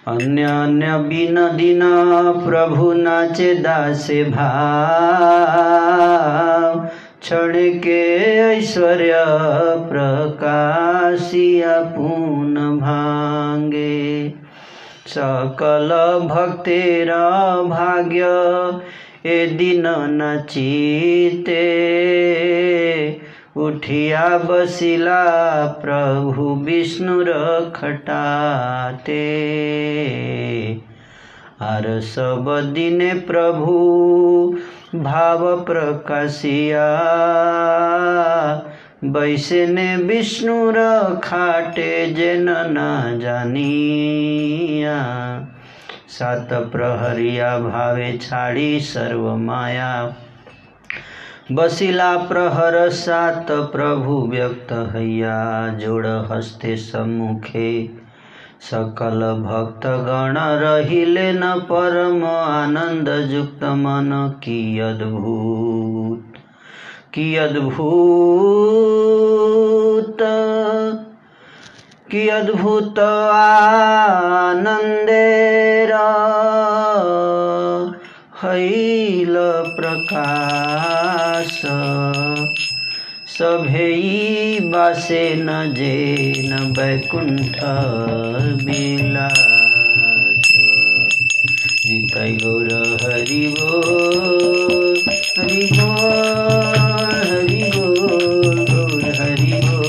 अन्य अन्य बिन दिन प्रभु नाचे दासे भाव, क्षण के ऐश्वर्य प्रकाशिया पून भांगे। सकल भक्तेर भाग्य ए दिन नचिते, उठिया बसिला प्रभु विष्णुर खटाते। आर सब दिने प्रभु भाव प्रकाशिया, बैसेने विष्णुर खाटे जेन न जानिया। सात प्रहरिया भावे छाड़ी सर्व माया, बसिला प्रहर सात प्रभु व्यक्त हैया। जोड़ हस्ते सम्मुखे सकल भक्त गण, रहिले न परम आनंद युक्त मन। की अद्भुत की अद्भुत की अद्भुत आनंदेर हैल प्रकाश। सभेई बासे न जेन बैकुंठ विलास। निताई गौर हरि बोल, हरि बोल, हरि बोल, गौर हरि बोल।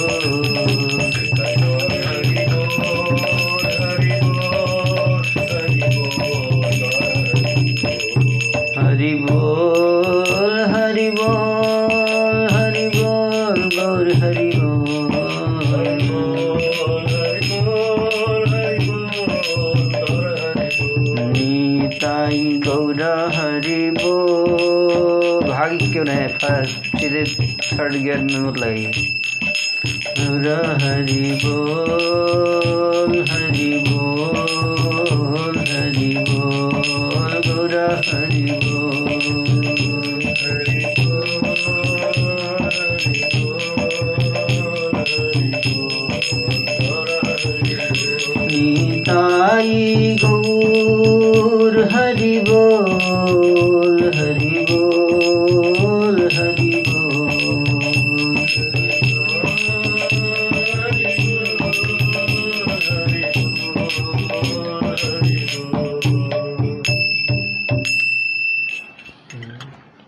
हरि बोल, हरि बोल, हरि बोल, गौर हरि बोल। निताई गौर हरि बोल। भाग क्यों नहीं फर्स्ट सीधे थर्ड गियर में मत लगाइए। गौर हरि बोल, हरि बोल, हरि बोल, गौर हरि निताई गौर हरि बोल, हरि बोल, हरि बोल।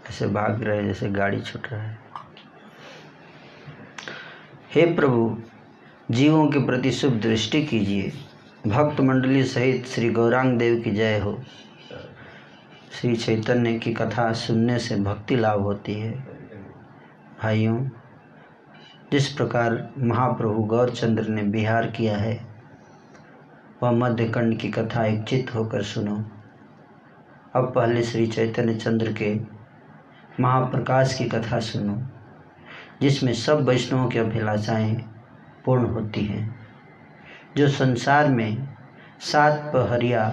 ऐसे भाग रहे जैसे गाड़ी छूट रहा है। हे प्रभु, जीवों के प्रति शुभ दृष्टि कीजिए। भक्त मंडली सहित श्री गौरांग देव की जय हो। श्री चैतन्य की कथा सुनने से भक्ति लाभ होती है। भाइयों, जिस प्रकार महाप्रभु गौरचंद्र ने विहार किया है, वह मध्यकंड की कथा एक चित्त होकर सुनो। अब पहले श्री चैतन्य चंद्र के महाप्रकाश की कथा सुनो, जिसमें सब वैष्णवों की अभिलाषाएं पूर्ण होती हैं, जो संसार में सात पहरिया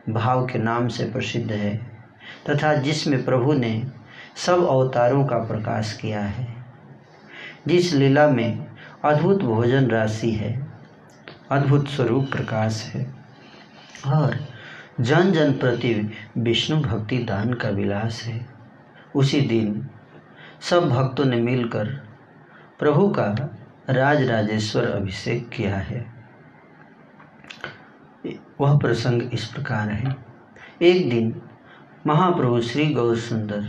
भाव के नाम से प्रसिद्ध है, तथा जिसमें प्रभु ने सब अवतारों का प्रकाश किया है। जिस लीला में अद्भुत भोजन राशि है, अद्भुत स्वरूप प्रकाश है और जन जन प्रति विष्णु भक्ति दान का विलास है, उसी दिन सब भक्तों ने मिलकर प्रभु का राज राजेश्वर अभिषेक किया है। वह प्रसंग इस प्रकार है। एक दिन महाप्रभु श्री गौर सुंदर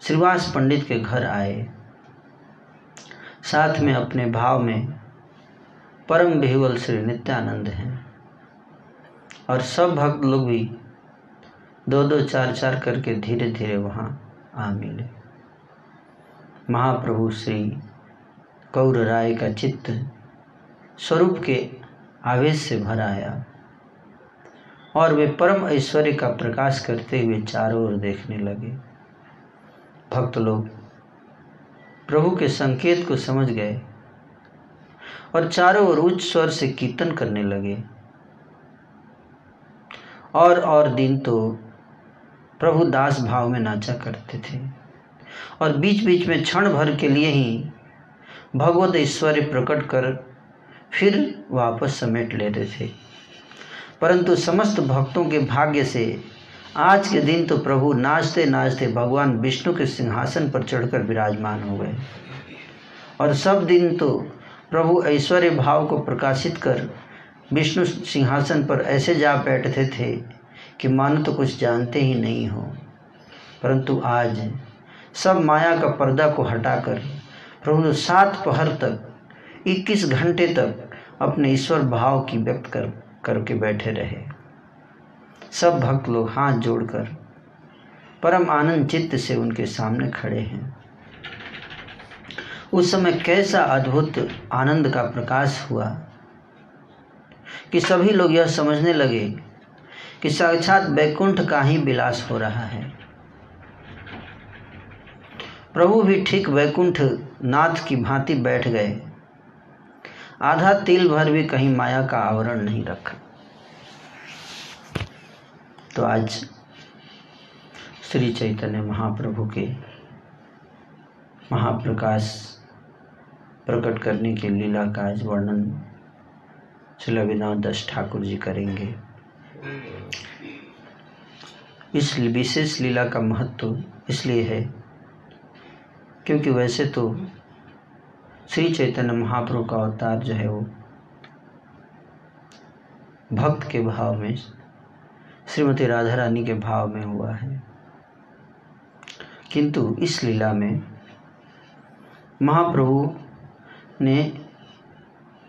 श्रीवास पंडित के घर आए। साथ में अपने भाव में परम विह्वल श्री नित्यानंद हैं और सब भक्त लोग भी दो दो चार चार करके धीरे धीरे वहाँ आ मिले। महाप्रभु श्री गौर राय का चित्त स्वरूप के आवेश से भर आया और वे परम ऐश्वर्य का प्रकाश करते हुए चारों ओर देखने लगे। भक्त लोग प्रभु के संकेत को समझ गए और चारों ओर उच्च स्वर से कीर्तन करने लगे। और दिन तो प्रभु दास भाव में नाचा करते थे और बीच बीच में क्षण भर के लिए ही भगवत ऐश्वर्य प्रकट कर फिर वापस समेट लेते थे। परंतु समस्त भक्तों के भाग्य से आज के दिन तो प्रभु नाचते नाचते भगवान विष्णु के सिंहासन पर चढ़कर विराजमान हो गए। और सब दिन तो प्रभु ऐश्वर्य भाव को प्रकाशित कर विष्णु सिंहासन पर ऐसे जा बैठते थे कि मानो तो कुछ जानते ही नहीं हो। परंतु आज सब माया का पर्दा को हटाकर प्रभु 7 पहर तक 21 घंटे तक अपने ईश्वर भाव की व्यक्त करके बैठे रहे। सब भक्त लोग हाथ जोड़कर परम आनंद चित्त से उनके सामने खड़े हैं। उस समय कैसा अद्भुत आनंद का प्रकाश हुआ कि सभी लोग यह समझने लगे कि साक्षात वैकुंठ का ही विलास हो रहा है। प्रभु भी ठीक वैकुंठ नाथ की भांति बैठ गए। आधा तिल भर भी कहीं माया का आवरण नहीं रखा। तो आज श्री चैतन्य महाप्रभु के महाप्रकाश प्रकट करने के लीला का आज वर्णन श्रील विनोद दास ठाकुर जी करेंगे। इस विशेष लीला का महत्व इसलिए है क्योंकि वैसे तो श्री चैतन्य महाप्रभु का अवतार जो है वो भक्त के भाव में, श्रीमती राधा रानी के भाव में हुआ है, किंतु इस लीला में महाप्रभु ने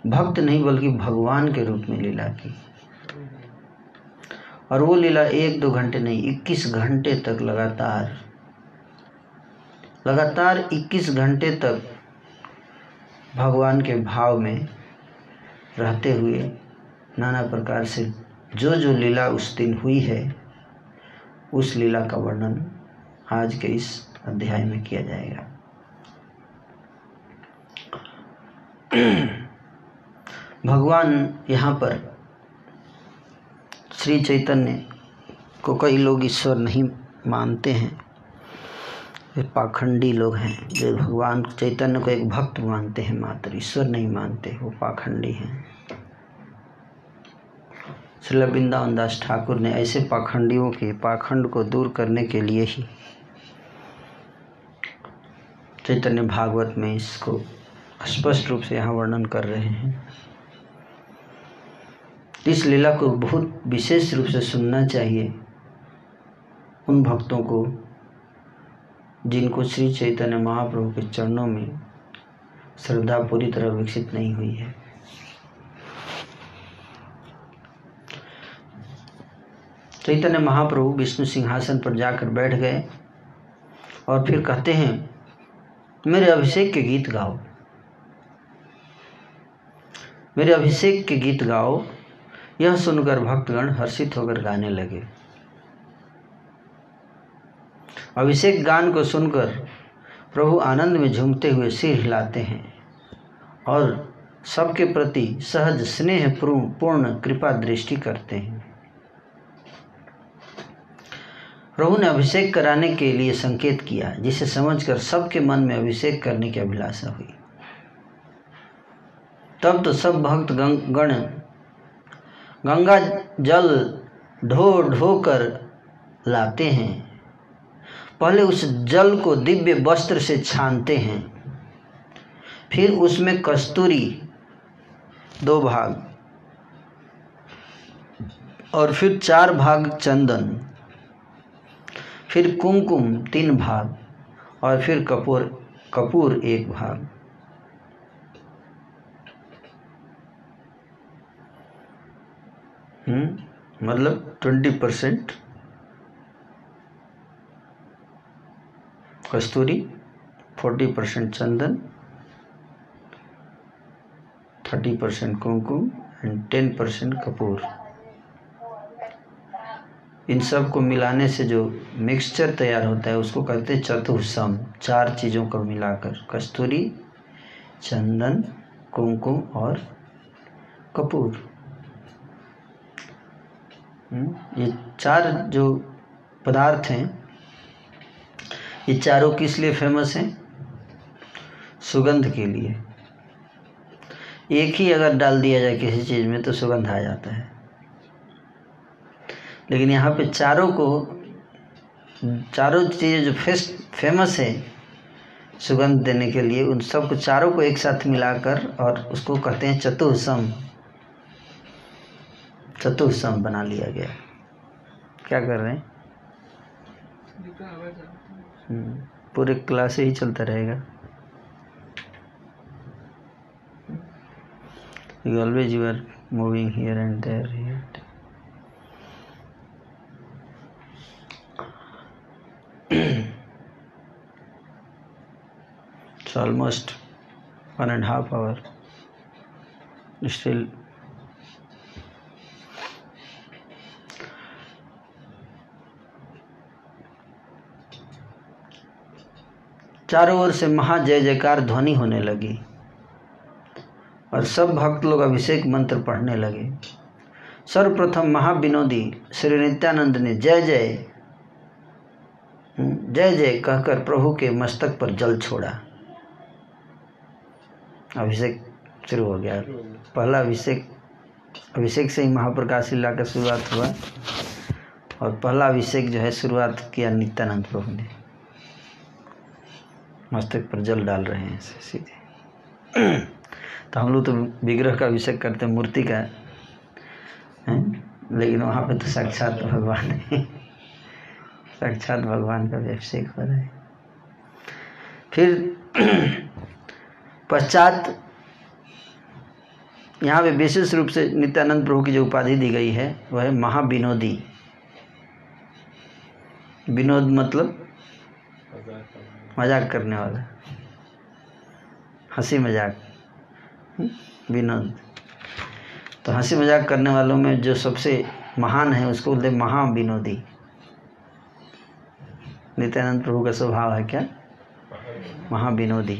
भक्त नहीं बल्कि भगवान के रूप में लीला की। और वो लीला 1-2 घंटे नहीं, 21 घंटे तक लगातार 21 घंटे तक भगवान के भाव में रहते हुए नाना प्रकार से जो जो लीला उस दिन हुई है उस लीला का वर्णन आज के इस अध्याय में किया जाएगा। भगवान यहाँ पर श्री चैतन्य को कई लोग ईश्वर नहीं मानते हैं। वे पाखंडी लोग हैं जो भगवान चैतन्य को एक भक्त मानते हैं, मात्र ईश्वर नहीं मानते, वो पाखंडी हैं। श्रील वृंदावन दास ठाकुर ने ऐसे पाखंडियों के पाखंड को दूर करने के लिए ही चैतन्य भागवत में इसको स्पष्ट रूप से यहाँ वर्णन कर रहे हैं। इस लीला को बहुत विशेष रूप से सुनना चाहिए उन भक्तों को जिनको श्री चैतन्य महाप्रभु के चरणों में श्रद्धा पूरी तरह विकसित नहीं हुई है। चैतन्य महाप्रभु विष्णु सिंहासन पर जाकर बैठ गए और फिर कहते हैं, मेरे अभिषेक के गीत गाओ, मेरे अभिषेक के गीत गाओ। यह सुनकर भक्तगण हर्षित होकर गाने लगे। अभिषेक गान को सुनकर प्रभु आनंद में झूमते हुए सिर हिलाते हैं और सबके प्रति सहज स्नेह पूर्ण कृपा दृष्टि करते हैं। प्रभु ने अभिषेक कराने के लिए संकेत किया, जिसे समझकर सबके मन में अभिषेक करने की अभिलाषा हुई। तब तो सब भक्त गण गंगा जल ढो ढो कर लाते हैं। पहले उस जल को दिव्य वस्त्र से छानते हैं, फिर उसमें कस्तूरी 2 भाग और फिर 4 भाग चंदन, फिर कुमकुम 3 भाग और फिर कपूर 1 भाग। मतलब 20% कस्तूरी, 40% चंदन, 30% कुमकुम एंड 10% कपूर। इन सब को मिलाने से जो मिक्सचर तैयार होता है उसको कहते हैं चतुःसम। 4 चीज़ों को मिलाकर कस्तूरी, चंदन, कुमकुम और कपूर, ये 4 जो पदार्थ हैं ये चारों किस लिए फेमस हैं? सुगंध के लिए। एक ही अगर डाल दिया जाए किसी चीज़ में तो सुगंध आ जाता है। लेकिन यहाँ पे चारों चीज़ें जो फेमस है सुगंध देने के लिए, उन सबको चारों को एक साथ मिलाकर और उसको कहते हैं चतुःसम बना लिया गया। क्या कर रहे हैं? पूरे क्लास ही चलता रहेगा। Always you are moving here and there here. It's almost 1.5 hours. Still चारों ओर से महा जय जयकार ध्वनि होने लगी और सब भक्त लोग अभिषेक मंत्र पढ़ने लगे। सर्वप्रथम महाविनोदी श्री नित्यानंद ने जय जय कहकर प्रभु के मस्तक पर जल छोड़ा। अभिषेक शुरू हो गया। पहला अभिषेक से ही महाप्रकाश लीला का शुरुआत हुआ और पहला अभिषेक जो है शुरुआत किया नित्यानंद प्रभु ने। मस्तक पर जल डाल रहे हैं सीधे। तो हम लोग तो विग्रह का अभिषेक करते हैं, मूर्ति का है, लेकिन वहाँ पे तो साक्षात भगवान है, साक्षात भगवान का अभिषेक हो रहा है। फिर पश्चात यहाँ पे विशेष रूप से नित्यानंद प्रभु की जो उपाधि दी गई है वह है महाविनोदी। विनोद मतलब मजाक करने वाला, हंसी मजाक, विनोद। तो हंसी मजाक करने वालों में जो सबसे महान है उसको बोलते महाविनोदी। नित्यानंद प्रभु का स्वभाव है क्या? महाविनोदी।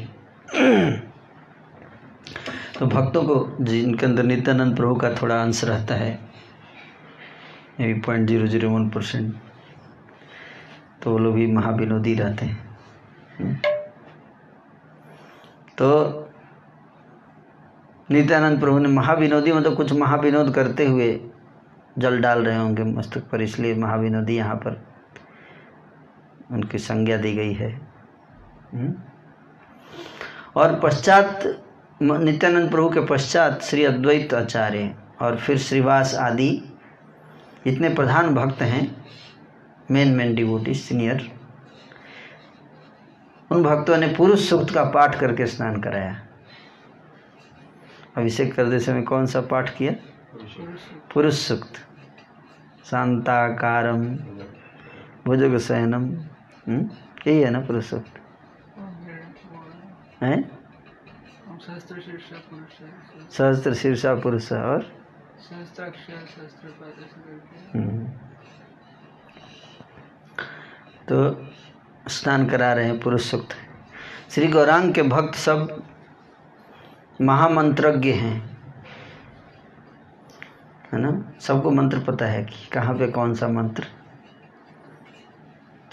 तो भक्तों को जिनके अंदर नित्यानंद प्रभु का थोड़ा अंश रहता है, ये 0.001%, तो वो लोग भी महाविनोदी रहते हैं। तो नित्यानंद प्रभु ने महाविनोदी मतलब कुछ महाविनोद करते हुए जल डाल रहे होंगे मस्तक पर, इसलिए महाविनोदी यहाँ पर उनकी संज्ञा दी गई है। और पश्चात नित्यानंद प्रभु के पश्चात श्री अद्वैत आचार्य और फिर श्रीवास आदि जितने प्रधान भक्त हैं, मेन डिवोटी सीनियर, उन भक्तों ने पुरुष सूक्त का पाठ करके स्नान कराया। अभिषेक करते समय कौन सा पाठ किया? पुरुष सूक्त। शांताकारम भुजग शयनम, यही है ना पुरुष सूक्त है? सहस्त्र शीर्षा पुरुष और तो स्नान करा रहे हैं पुरुष सूक्त। श्री गौरांग के भक्त सब महामंत्रज्ञ हैं, है ना? सबको मंत्र पता है कि कहाँ पे कौन सा मंत्र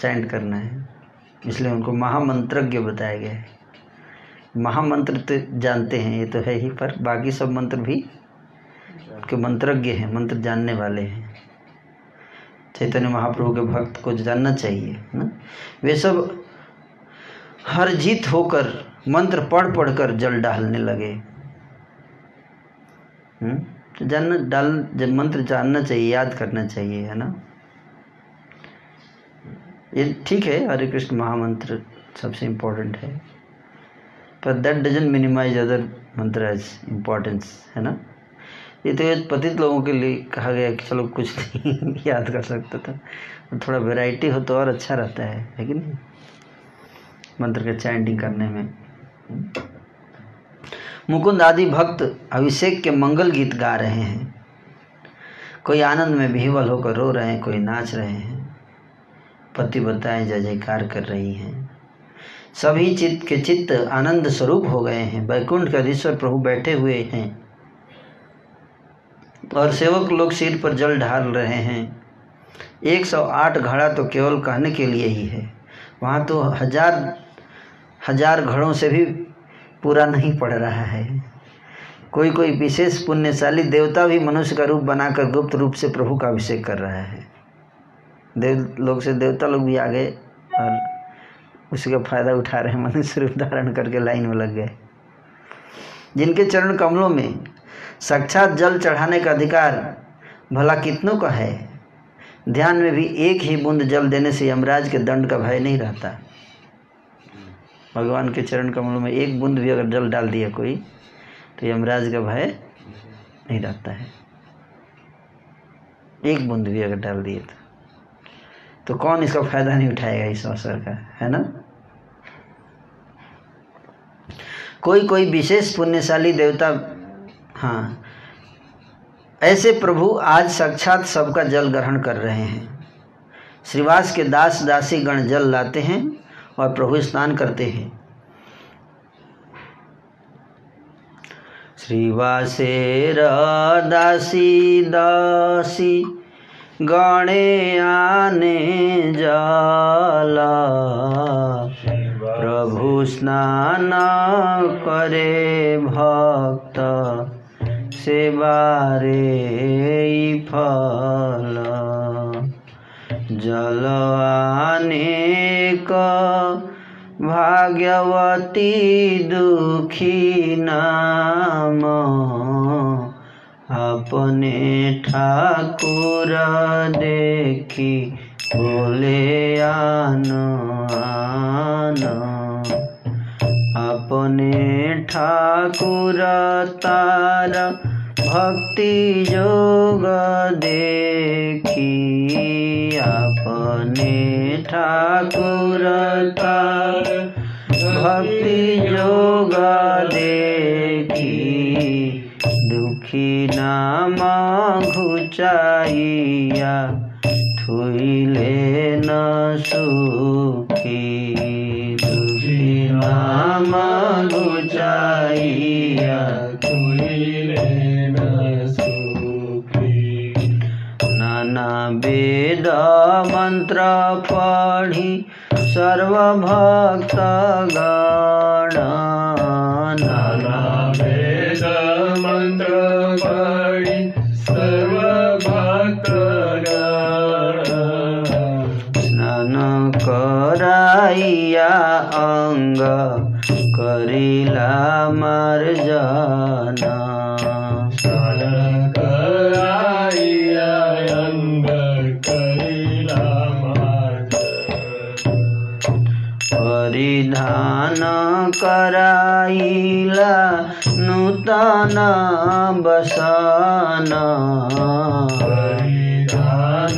चैंट करना है, इसलिए उनको महामंत्रज्ञ बताया गया है। महामंत्र तो जानते हैं, ये तो है ही, पर बाकी सब मंत्र भी उनके मंत्रज्ञ हैं, मंत्र जानने वाले हैं। चैतन्य महाप्रभु के भक्त को जानना चाहिए ना। वे सब हर जीत होकर मंत्र पढ़ कर जल डालने लगे। तो जब मंत्र जानना चाहिए, याद करना चाहिए, है ना। ये ठीक है, हरे कृष्ण महामंत्र सबसे इम्पोर्टेंट है, पर that doesn't minimize other mantras importance, है ना। ये तो पतित लोगों के लिए कहा गया कि चलो कुछ नहीं याद कर सकता था, थोड़ा वैरायटी हो तो और अच्छा रहता है कि नहीं, मंत्र के चैंटिंग करने में। मुकुंद आदि भक्त अभिषेक के मंगल गीत गा रहे हैं, कोई आनंद में विह्वल होकर रो रहे हैं, कोई नाच रहे हैं, पति बताएं जय जयकार कर रही हैं। सभी चित्त आनंद स्वरूप हो गए हैं। वैकुंठ के अधीश्वर प्रभु बैठे हुए हैं और सेवक लोग सिर पर जल ढाल रहे हैं। 108 घड़ा तो केवल कहने के लिए ही है, वहाँ तो हजार घड़ों से भी पूरा नहीं पड़ रहा है। कोई विशेष पुण्यशाली देवता भी मनुष्य का रूप बनाकर गुप्त रूप से प्रभु का अभिषेक कर रहा है। देव लोग से देवता लोग भी आ गए और उसी का फायदा उठा रहे हैं, मनुष्य रूप धारण करके लाइन में लग गए। जिनके चरण कमलों में साक्षात जल चढ़ाने का अधिकार भला कितनों का है, ध्यान में भी एक ही बूंद जल देने से यमराज के दंड का भय नहीं रहता। भगवान के चरण कमलों में एक बूंद भी अगर जल डाल दिया कोई तो यमराज का भय नहीं रहता है। एक बूंद भी अगर डाल दिए तो कौन इसका फायदा नहीं उठाएगा इस अवसर का, है ना। कोई कोई विशेष पुण्यशाली देवता, हाँ, ऐसे प्रभु आज साक्षात सबका जल ग्रहण कर रहे हैं। श्रीवास के दास दासी गण जल लाते हैं और प्रभु स्नान करते हैं। श्रीवासेर दासी दासी गणे आने जाला, प्रभु स्नान करे भक्त सेवारे फल। जल अनेक भाग्यवती दुखी नाम, अपने ठाकुर देखी बोले आन आन। अपने ठाकुर तार भक्ति जोग देखी, अपने ठाकुर तार भक्ति जोग देखी। दुखी नाम घुचाइया थुइले न सुखी, दुखी नाम घुचाइया थुइले न सुखी। नाना वेद मंत्र पढ़ी सर्वभक्त गण, नाना वेद मंत्र पढ़ी सर्वभक्त गण। स्नान कराइया अंग करिला मार्जना, स्नान कराइया अंग करिला मार्जना। परिधान कराइला नूतन बसन, परिधान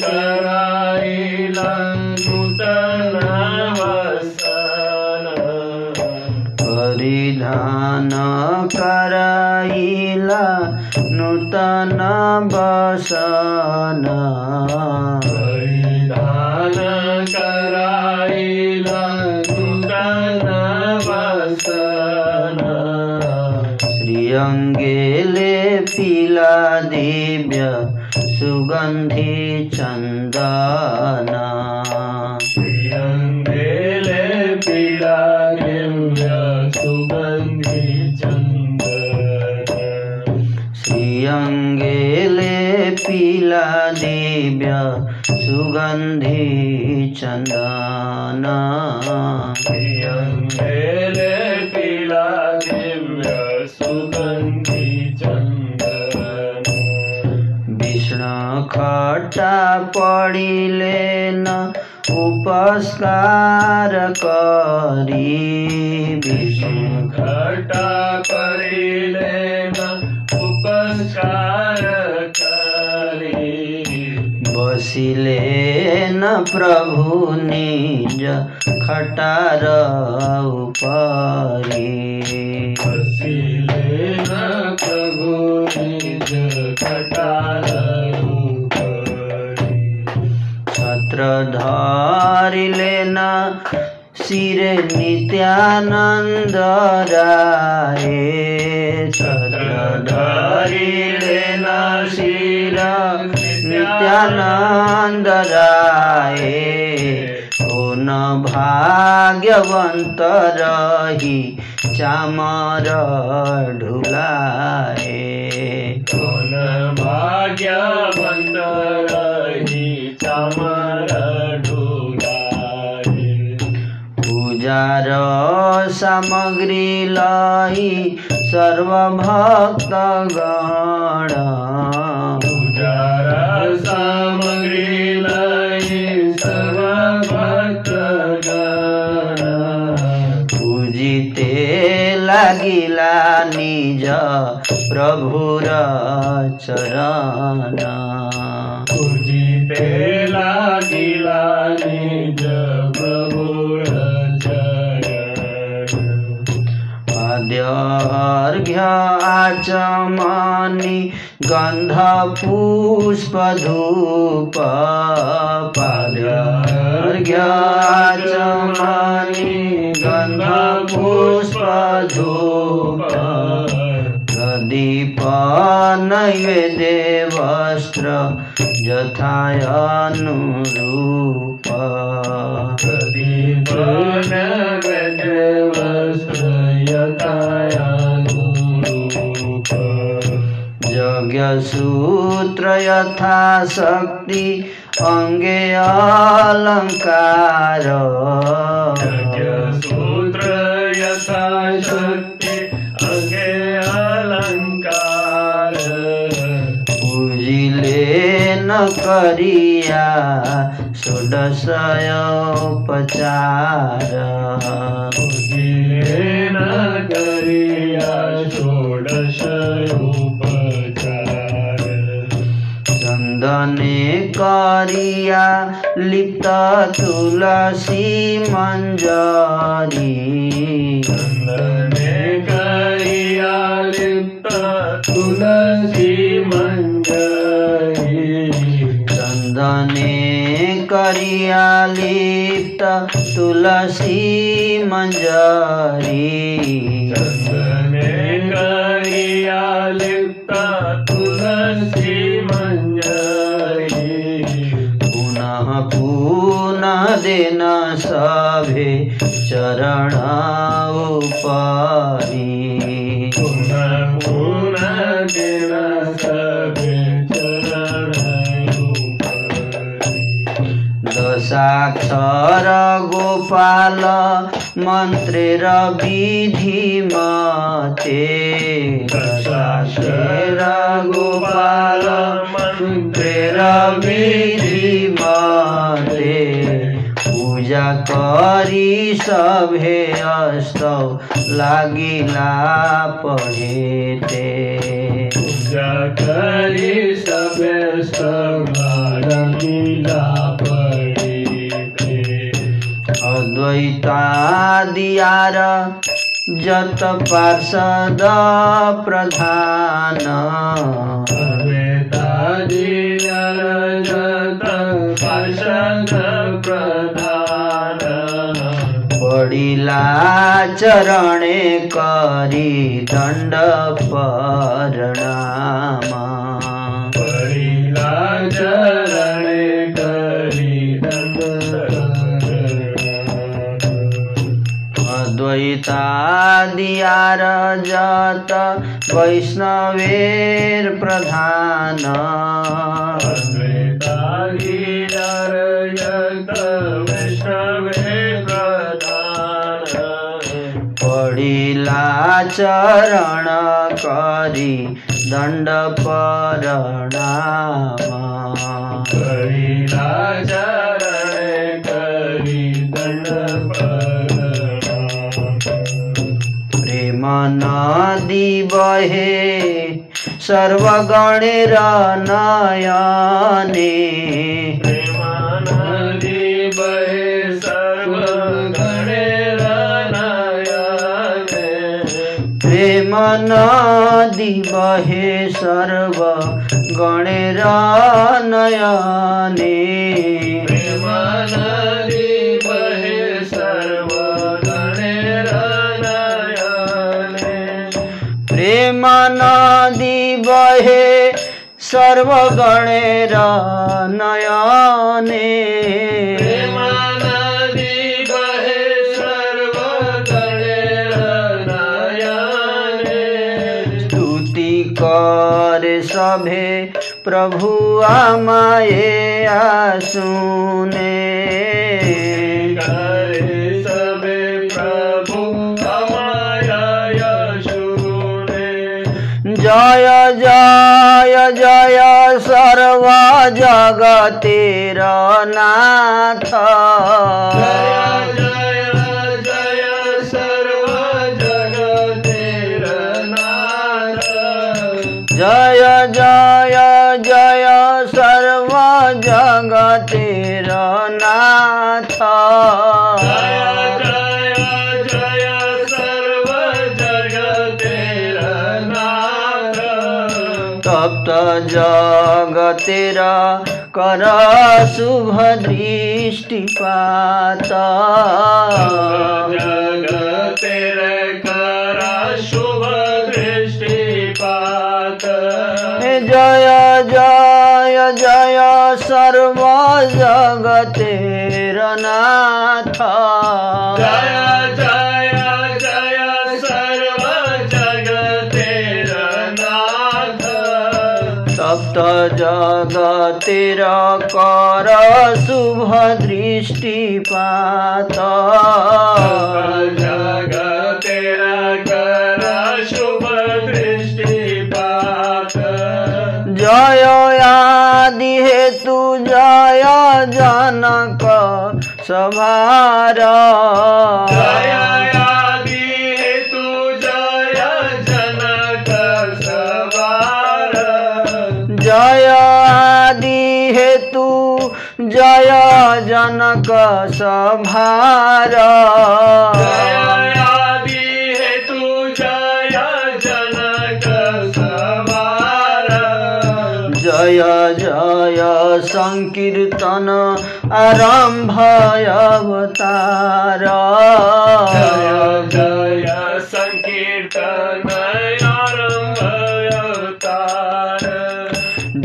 कराइला नूतन बसन। परिधान कराइला नूतन बसन, परिधान कराइला नूतन बसन। श्रीअंगेले पीला दिव्य सुगंधि चंदना, श्रीअंगेले पीला दिव्य सुगंधि चंदना। श्रीअंगेले पीला दिव्य सुगंधि चंदना, श्रीअंगेले पीला दिव्य सुगंधि चंदना। विष्णु खट्टा पड़िले न उपस्कार करी, विष्णु खट्टा पड़िले न उपस्कार करी। बसिले न प्रभु निज खटार उपरी, बसिले न प्रभु निज खटार उपरी। छत्र धरिले न सिरे नित्यानंद राय, छत्र धरिले न सिर नित्यानंद राय। कौन भाग्यवंत रही चामर ढुलाए, कौन भाग्यवंत रही चामर सामग्री लाई सर्वभक्त गण पूजार सामग्री लाई सर्वभक्त गण पूजिते लागिला निज प्रभुर चरण पूजिते लागिला निज प्रभुर चरण पाद्यार्घ्य आचमनी गंध पुष्प धूप पाद्यार्घ्य आचमनी गंध पुष्प धूप प्रदीप नैवेद्य वस्त्र यथानुरूप प्रदीप नैवेद्य वस्त्र यथानुरूप यज्ञ सूत्र यथा शक्ति अंगे अलंकार यज्ञ सूत्र यथा शक्ति अंगे अलंकार पूजिले न करिया षोडशोपचार पूजिले न करिया षोडशोपचार चंदने करिया लिप्त तुलसी मंजरी चंदने करिया लिप्त तुलसी मंजरी चंदने करिया लिप्त तुलसी मंजरी चंदने करिया लिप्त तुलसी मंजरी पुनः पुनः दिन सभे चरण उपरी पुनः पुनः दिन सभे चरण उपरि दशाक्षर गोपाल मंत्रेर विधि मते दशाक्षर गोपाल मंत्रेर विधि मते पूजा करी सभे अस्तौ लागिला पढ़ेते पूजा करी सबे लागिला पढ़ेते अद्वैतादियार जत पार्षद प्रधान अद्वैतादियार जत पार्षद प्रधान पड़िला चरणे करी दंड प्रणाम पड़िला चरणे करी दंड अद्वैतादियार जत वैष्णवेर प्रधान अद्वैतादियार जत वैष्णवे प्रधान पड़िला चरण करी दंड प्रणाम पड़िला चरणे करी दंड प्रेम नदी बहे सर्वगणेर नयने प्रेमानदी बहे सर्वगणेर नयने प्रेम नदी बहे सर्वगणेर नयने प्रेमानदी बहे सर्वगणेर नयने प्रेम नदी बहे सर्वगणेर नयने प्रेमानदी बहे सर्वगणेर नयने स्तुति करे सभे प्रभु आमाए आसुने करे सबे प्रभु जय जय सर्व जगतेर नाथ जय जय सर्व जगतेर नाथ जय जय जय सर्व जगतेर नाथ जय जय सर्व जगतेर नाथ तप्त जगतेर कर शुभ दृष्टिपात जगतेर कर शुभ दृष्टिपात जय जय जय सर्व जगतेर नाथ जय जय जय सर्व जगतेर नाथ सप्त जगतेर कर शुभ दृष्टिपात जगतेर कर शुभ दृष्टिपात जय आदि हेतु जय जनक सभार जय आदि हेतु जय जनक सवार जय आदि हेतु जय जनक सभार जय आदि हेतु जय जनक सवार जय जय संकीर्तन आरंभ अवतार जय जय संकीर्तन आरंभ अवतार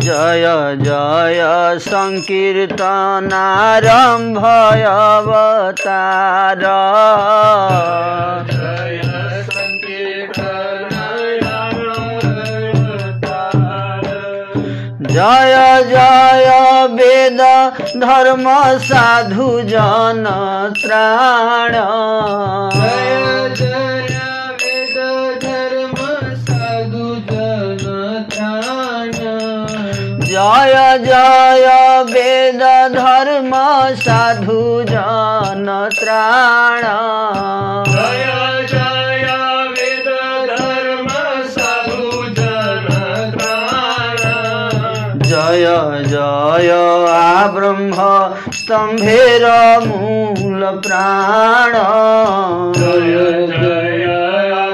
जय जय संकीर्तन आरंभ अवतार जय संकीर्तन आरंभ अवतार जय जय वेद धर्म साधु जन त्राण जय जय वेद धर्म साधु जन त्राण जय जय वेद धर्म साधु जन त्राण जय जय वेद धर्म साधु जन त्राण जय जय आ ब्रह्म स्तंभेर मूल प्राण जय जय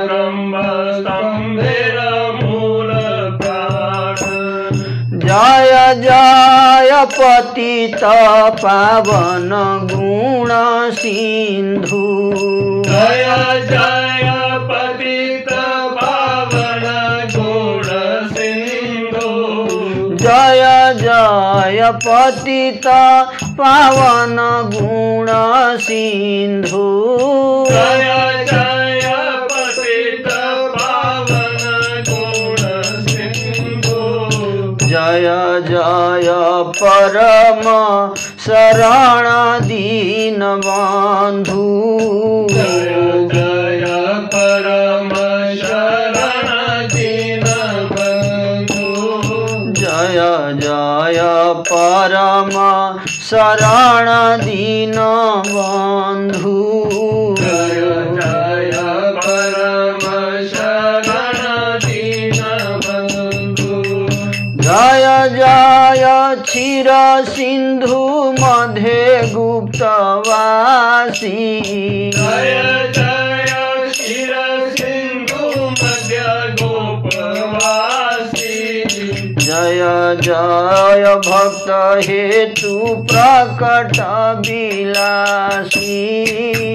ब्रह्म स्तंभेर मूल प्राण जय जय पतित पावन गुण सिंधु जय जय पतित पावन गुण सिंधु जय जय पतित पावन गुण सिंधु जय जय पतित पावन गुण सिंधु जय जय परम शरण दीन बंधु जय जय परम शरण दीन बंधु जय जय परम शरण दीन बंधु जय जय परम शरण दीन बंधु जय जय क्षीर सिंधु मध्य गुप्तवासी जय जय क्षीर सिंधु मध्य गोपवासी जय जय भक्त हेतु प्रकट विलासी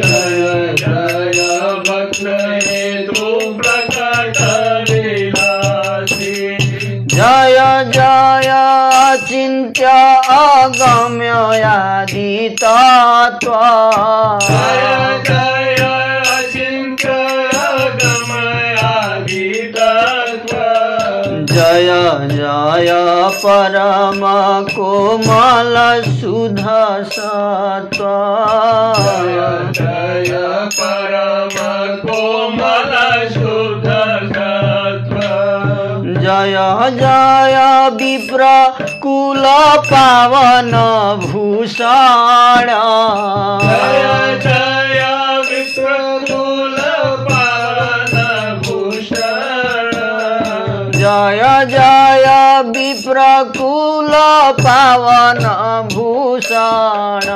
जय जय भक्त हेतु प्रकट विलासी जय जय चिन्त्य अगम्य आदि तत्व जय जय अचिन्त्य अगमयादि तत्त्व जय जय परम कोमल सुध सत्व जय जय परम कोमल शुद्ध सत्त्व जय जय विप्र कुल पावन भूषण जय जय विप्रकुल पावन भूषण जय जय विप्र कुल पावन भूषण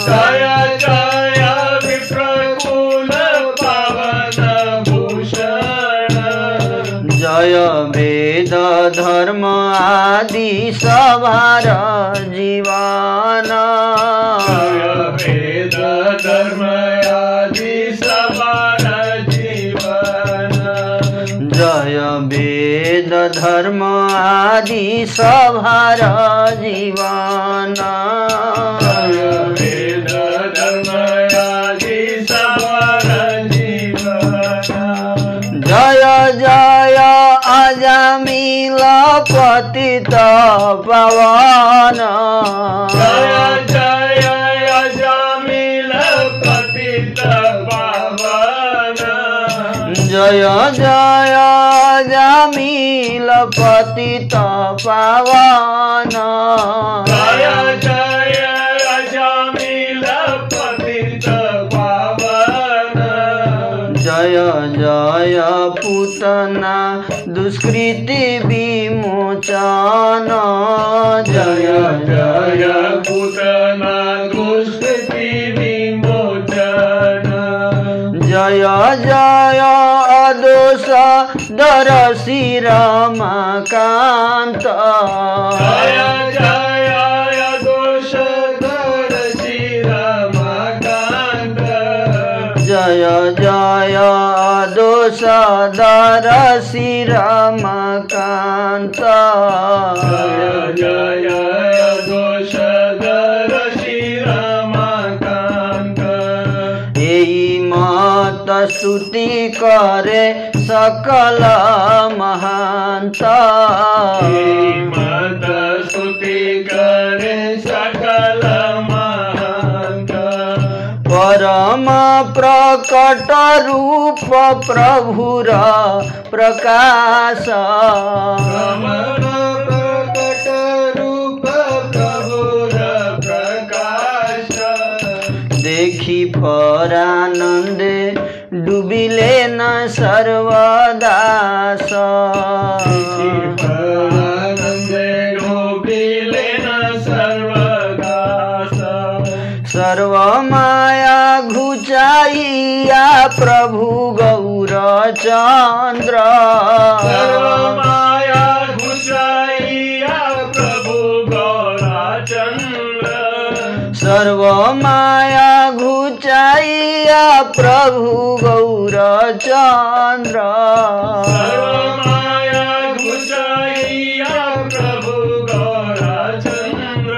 जय जय विप्रकुल पावन भूषण जय वेद धर्म आदि सभार जीवन जय वेद धर्म आदि समान जीवन जय वेद धर्म आदि सभार जीवन जय वेद धर्म आदि समान जीवन जय जय अजामिल पतित पावन जय जय अजामिल पतित पावन जय जय अजामिल पतित पावन जय जय अजामिल पतित पावन जय जय पूतना दुष्कृति विमोचन जय जय पूतना दुष्कृति विमोचन जय जय अदोष दरसी रमाकान्त जय जय दोष दर्शी रमाकान्त जय जय दोष दरसी रमाकान्त जय जय दोष दर्शी रमाकान्त एई मत स्तुति करे सकल महांत मत स्तुति करे सकल महांत परम प्रकट रूप प्रभुर प्रकाश रमण प्रकट रूप प्रभुर प्रकाश देखी परानंदे डूबिले न सर्वदास आनंदे डूबिले न सर्वदास सर्व माया घुचाइया प्रभु गौरचंद्र सर्व माया घुसाइया प्रभु गौरचंद्र सर्व माया घुचाइया प्रभु गौरचंद्र सर्वमाया घुसाइया प्रभु गौरचंद्र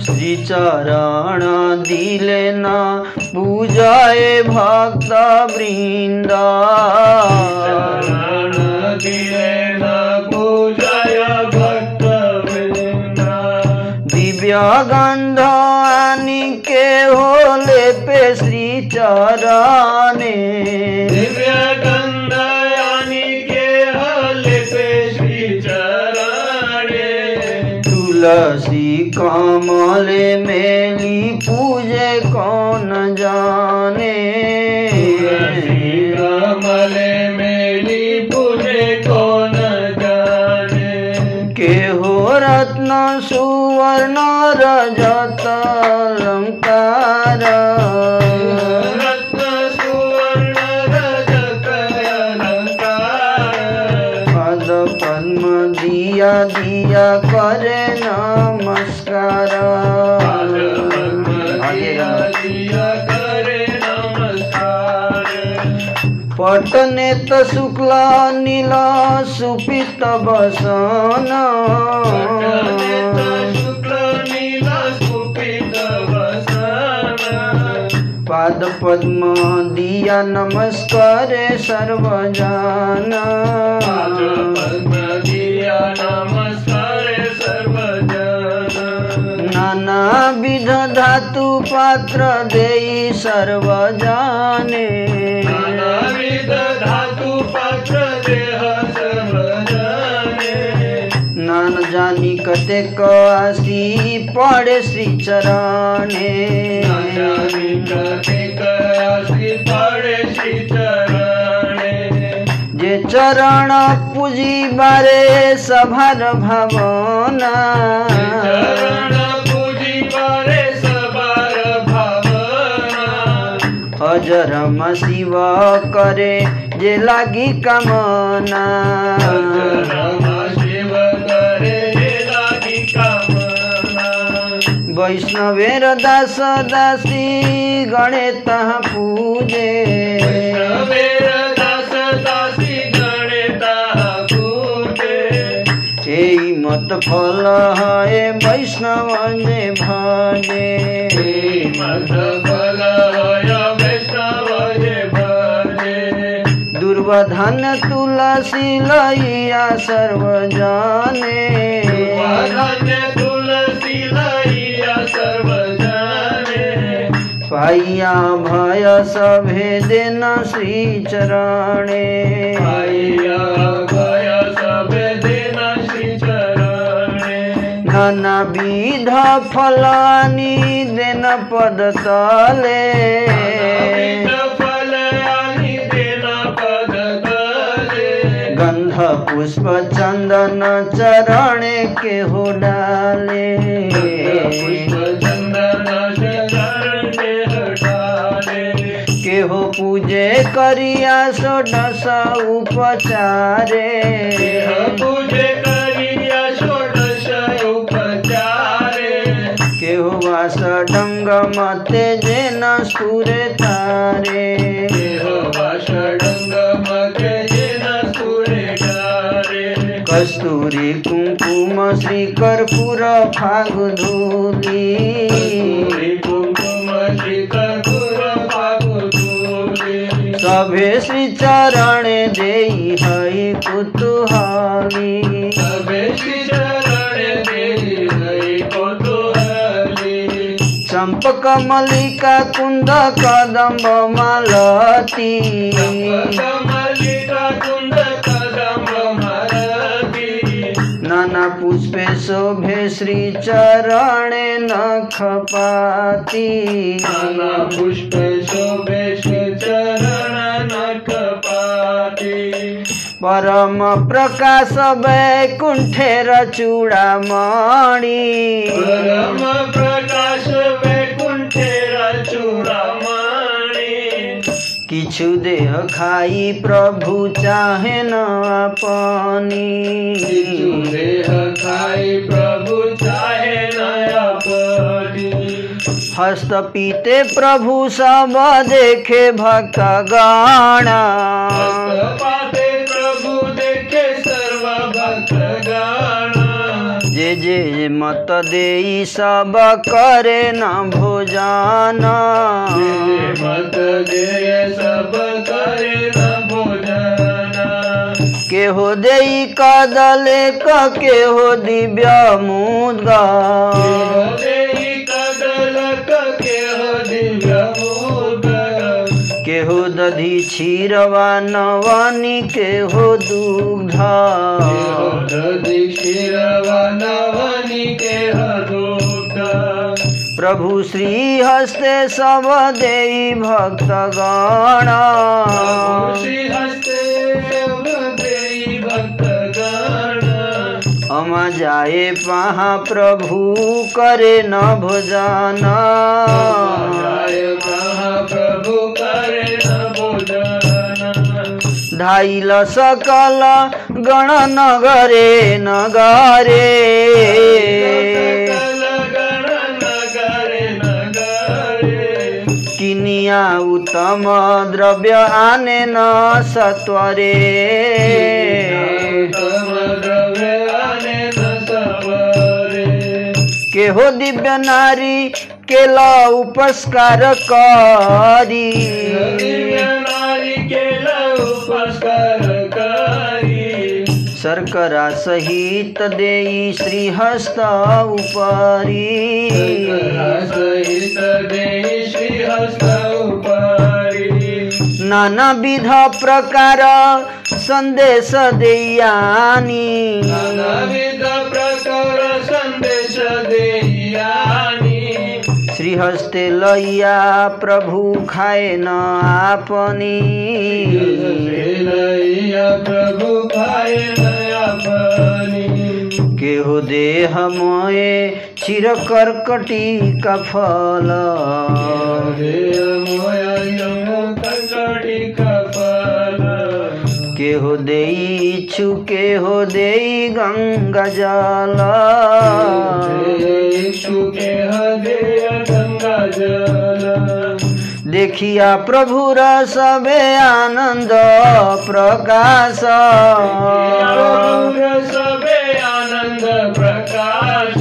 श्री चरण दिले न पूजाए भक्त वृंद चरण दिले न पूजय भक्त वृंद दिव्य गंध आनिके होले पे श्री चरणे दिव्य गंध यानी के हले पे श्री चरणे तुलसी कमले मेली पूजे कौन जाने तुलसी कमले मेली पूजे कौन जाने के हो रत्न सुवर्ण रजत अलंकार रत्न सुवर्ण रजत अलंकार पद पद्म दिया दिया करे नमस्कार दिया करे नमस्कार पटनेत शुक्ल नील सुपित बसन शुक्ल नील सुपित वसन पाद पद्म दिया नमस्कारे सर्वजन पाद पद्म दिया नमस्कारे सर्वजन नाना विध धातु पात्र देई सर्वजने नानाविध धातु पात्र देह सर्वजन कतेक आसी पड़े श्री चरणे जे चरण पूजी बारे सभार भावना अजरम शिव करे जे लागी कामना वैष्णवेर दास दासी गणे तह पूजे एई मत फल है वैष्णव जे भजे दुर्वधन तुलसी लैया सर्व जाने पाइया भय सभे देन श्री चरणे नाना विध फलानी देन पद तले गंध पुष्प चंदन चरणे के हो डाले के हो पूजे करिया षोडश उपचारे के हो वास डंग मते जेन स्फुरे तारे कस्तूरी कुंकुम श्री कर्पूर फागुधूली सभे श्री चरणे देई हई कुतूहली चंपक मल्लिका कुंद कदम्ब मालती नाना पुष्पे शोभे श्री चरणे नखपाती परम प्रकाश वैकुंठेर चूड़ामणि किछु देह खाई प्रभु चाहे न अपनी हस्त पीते प्रभु सब देखे भक्त गाना जे मत देई सब करे न भोजन के हो देई कदले के हो दिव्य मुद्गा के हो दधी क्षीरवा नवानी के हो दुग्धा प्रभु श्री हस्ते सब देई भक्त गणा अमा जाए पहा प्रभु करे न भोजन धाइल सकल गण नगरे नगरे किनिया उत्तम द्रव्य आने न सत्वरे के हो दिव्य नारी केला उपस्कार करी शर्करा सहित देई श्रीहस्त उपरी नाना विध प्रकार संदेश देयानी गृहस्थे लैया प्रभु खाए न आपनी प्रभु खाए नया पानी केहो देह मोए चिर कर्कटी का फल कंकड़ी का फल केहो देई छु केहो देई गंगा जल के हृदय गंगा जल देखिया प्रभु सबे आनंद प्रकाश सबे आनंद प्रकाश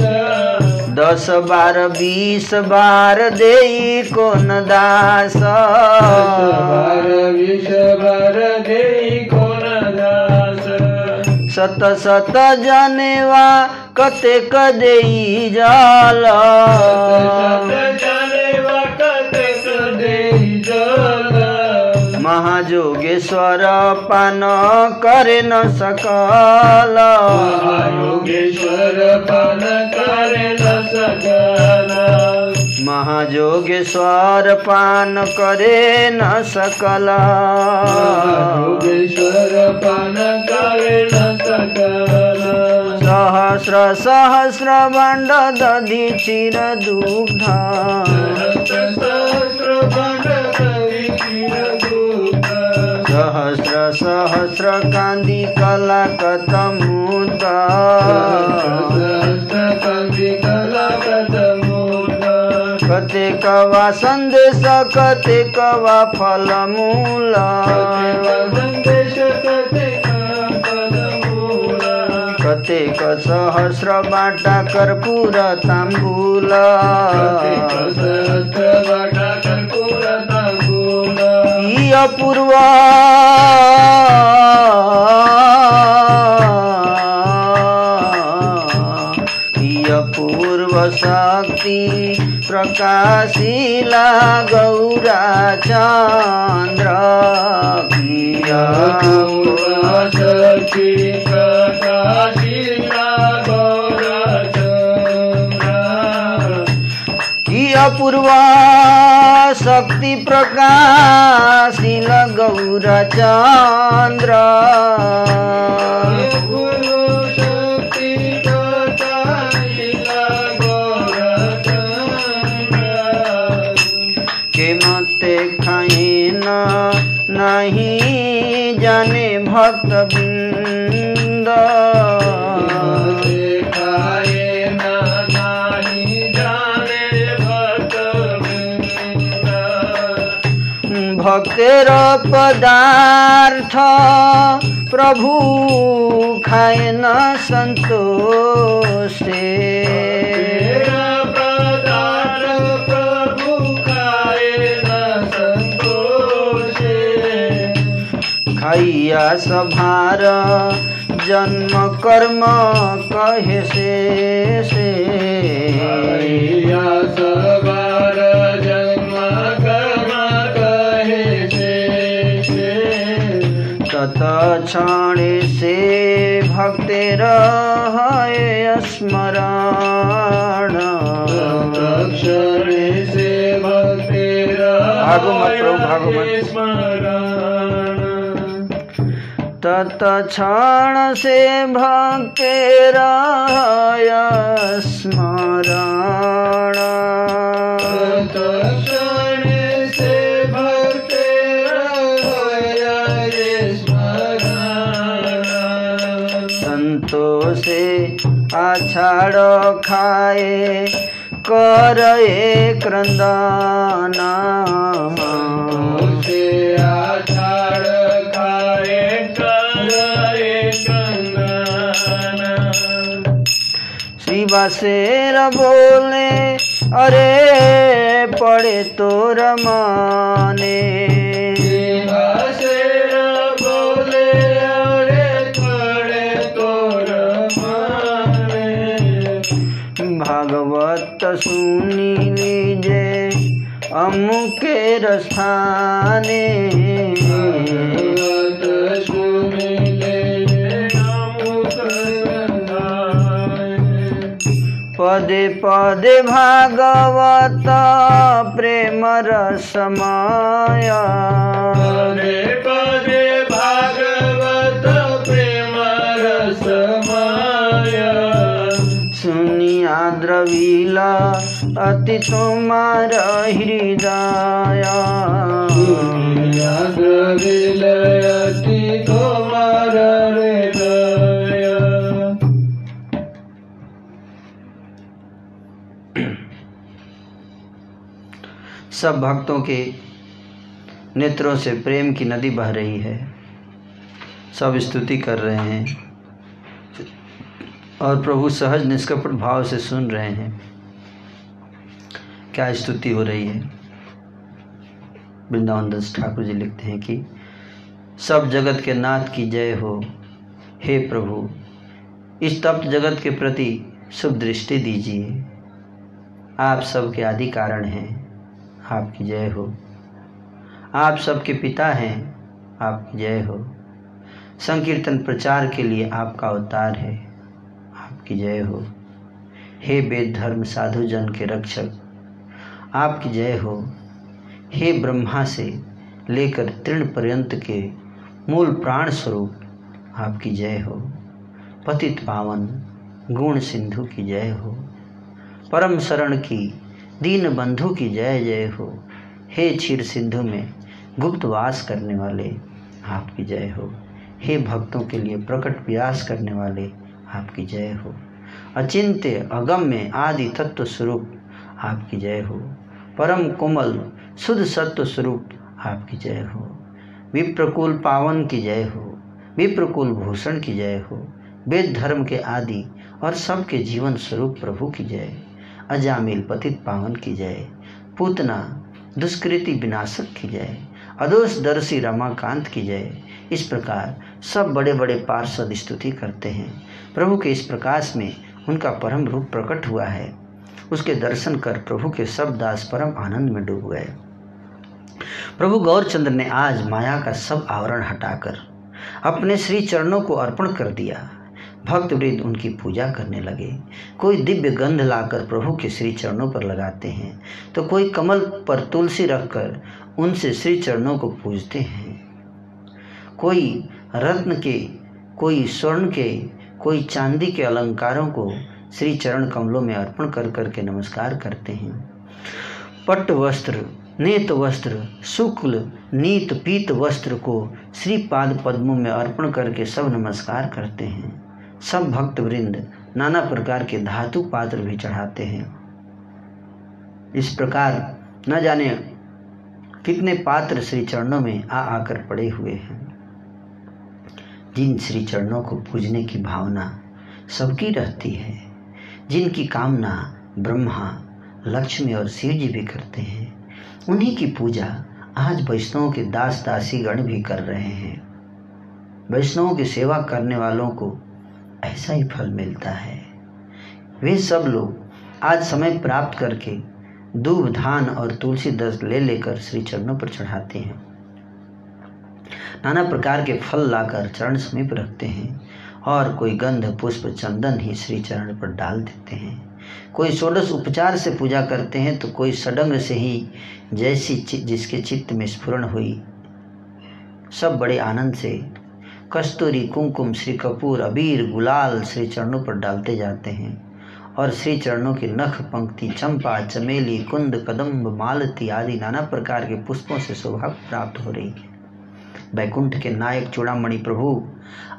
10 बार 20 बार देई कोन दास विष भर देई कोन दास सत सत जनेवा कतेक देई जल जनेवा कतेक देई जल महाजोगेश्वर पान करे न सकल योगेश्वर पान करे न सकल महाजोगेश्वर पान करे न सकल योगेश्वर पान करे न सकल सहस्र सहस्र बंड दधि चिर दुग्ध सहस्र बंड दधि चिर दुग्ध सहस्र सहस्र कांदी कला कतमुद सहस्र कांदी कला कतमुद कतेक वा संदेश कतेक वा फल मूल संदेश कतेक फल मूल कतेक सहस्र बाटा कर्पूर तांबूल सहस्र बाटा कर्पूर तांबूल पूर्व पूर्व शक्ति प्रकाशिला गौरा चंद्र शक्ति प्रकाशिला गौरा चंद्र पूर्व शक्ति प्रकाशिल गौर चंद्र शक्ति प्रकाशिल गौर चंद्र के मते खाए नहीं जाने भक्त बिंद भक्तेर पदार्थ प्रभु खाए न संतोषे पदार्थ प्रभु खाए न संतोषे खाइया सभार जन्म कर्म कहे से खाइया सभार जन्म कर्म कहे से तत क्षणे से भक्तेर है स्मरण क्षणे से भक्तेर स्मरण तत क्षण से भक्तेर है स्मरण क्षण से भक्तेर है स्मरण संतोषे आछाड़ खाए कर एक क्रंदन आषाढ़ खाए कर एक क्रंदन श्री बासेर बोले अरे पड़े तोर माने बासेर बोले अरे पड़े तोर माने भागवत सुनी लीजे अमुकेर स्थाने पदे पदे भागवत प्रेम रसमाया। पदे पदे भागवत प्रेम रसमाया। सुनिया द्रविला अति तुम्हारा हृदय। सुनिया द्रविला अति तुम्हारा हृदय। सब भक्तों के नेत्रों से प्रेम की नदी बह रही है। सब स्तुति कर रहे हैं और प्रभु सहज निष्कपट भाव से सुन रहे हैं। क्या स्तुति हो रही है। वृंदावन दास ठाकुर जी लिखते हैं कि सब जगत के नाथ की जय हो। हे प्रभु, इस तप्त जगत के प्रति शुभ दृष्टि दीजिए। आप सबके आदि कारण हैं, आपकी जय हो। आप सबके पिता हैं, आपकी जय हो। संकीर्तन प्रचार के लिए आपका अवतार है, आपकी जय हो। हे वेद धर्म साधु जन के रक्षक, आपकी जय हो। हे ब्रह्मा से लेकर तृण पर्यंत के मूल प्राण स्वरूप, आपकी जय हो। पतित पावन गुण सिंधु की जय हो। परम शरण की दीन बंधु की जय जय हो। हे क्षीर सिंधु में गुप्त वास करने वाले, आपकी जय हो। हे भक्तों के लिए प्रकट प्रयास करने वाले, आपकी जय हो। अचिंत्य अगम्य आदि तत्व स्वरूप, आपकी जय हो। परम कोमल शुद्ध सत्व स्वरूप, आपकी जय हो। विप्रकुल पावन की जय हो। विप्रकुल भूषण की जय हो। वेद धर्म के आदि और सबके जीवन स्वरूप प्रभु की जय। अजामिल पतित पावन की जय। पूतना दुष्कृति विनाशक की जय। अदोष दर्शी रमाकांत की जय। इस प्रकार सब बड़े बड़े पार्षद स्तुति करते हैं। प्रभु के इस प्रकाश में उनका परम रूप प्रकट हुआ है। उसके दर्शन कर प्रभु के सब दास परम आनंद में डूब गए। प्रभु गौरचंद्र ने आज माया का सब आवरण हटाकर अपने श्री चरणों को अर्पण कर दिया। भक्त वृंद उनकी पूजा करने लगे। कोई दिव्य गंध लाकर प्रभु के श्री चरणों पर लगाते हैं, तो कोई कमल पर तुलसी रखकर उनसे श्री चरणों को पूजते हैं। कोई रत्न के, कोई स्वर्ण के, कोई चांदी के अलंकारों को श्री चरण कमलों में अर्पण कर करके नमस्कार करते हैं। पट्ट वस्त्र, नेत वस्त्र, शुक्ल नीत पीत वस्त्र को श्री पाद पद्मों में अर्पण करके सब नमस्कार करते हैं। सब भक्त वृंद नाना प्रकार के धातु पात्र भी चढ़ाते हैं। इस प्रकार न जाने कितने पात्र श्री चरणों में आकर पड़े हुए हैं। जिन श्री चरणों को पूजने की भावना सबकी रहती है, जिनकी कामना ब्रह्मा, लक्ष्मी और शिव जी भी करते हैं, उन्हीं की पूजा आज वैष्णवों के दास दासी गण भी कर रहे हैं। वैष्णवों की सेवा करने वालों को ऐसा ही फल मिलता है। वे सब लोग आज समय प्राप्त करके दूब धान और तुलसी दस ले लेकर श्री चरणों पर चढ़ाते हैं। नाना प्रकार के फल लाकर चरण समीप रखते हैं और कोई गंध पुष्प चंदन ही श्री चरण पर डाल देते हैं। कोई षोडश उपचार से पूजा करते हैं तो कोई षडंग से ही, जैसी जिसके चित्त में स्फुरण हुई। सब बड़े आनंद से कस्तूरी, कुमकुम, श्री कपूर, अबीर, गुलाल श्री चरणों पर डालते जाते हैं और श्री चरणों के नख पंक्ति चंपा, चमेली, कुंद, कदम्ब, मालती आदि नाना प्रकार के पुष्पों से शोभा प्राप्त हो रही है। बैकुंठ के नायक चूड़ामणि प्रभु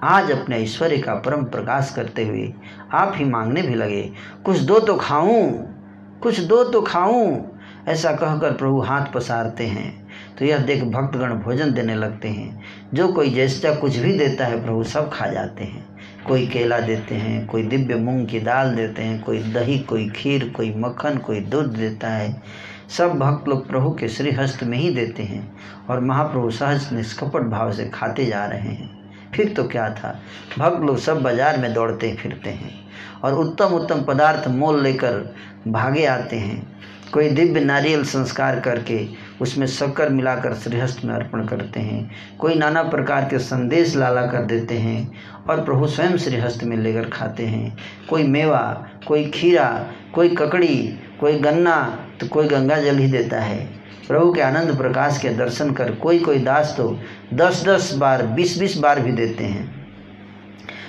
आज अपने ऐश्वर्य का परम प्रकाश करते हुए आप ही मांगने भी लगे, कुछ दो तो खाऊं, कुछ दो तो खाऊं। ऐसा कहकर प्रभु हाथ पसारते हैं तो यह देख भक्तगण भोजन देने लगते हैं। जो कोई जैसा कुछ भी देता है प्रभु सब खा जाते हैं। कोई केला देते हैं, कोई दिव्य मूंग की दाल देते हैं, कोई दही, कोई खीर, कोई मक्खन, कोई दूध देता है। सब भक्त लोग प्रभु के श्री हस्त में ही देते हैं और महाप्रभु सहज निष्कपट भाव से खाते जा रहे हैं। फिर तो क्या था, भक्त लोग सब बाजार में दौड़ते फिरते हैं और उत्तम उत्तम पदार्थ मोल लेकर भागे आते हैं। कोई दिव्य नारियल संस्कार करके उसमें शक्कर मिलाकर श्रीहस्त में अर्पण करते हैं, कोई नाना प्रकार के संदेश लाला कर देते हैं और प्रभु स्वयं श्रीहस्त में लेकर खाते हैं। कोई मेवा, कोई खीरा, कोई ककड़ी, कोई गन्ना, तो कोई गंगा जल ही देता है। प्रभु के आनंद प्रकाश के दर्शन कर कोई दास तो 10-10 बार 20-20 बार भी देते हैं।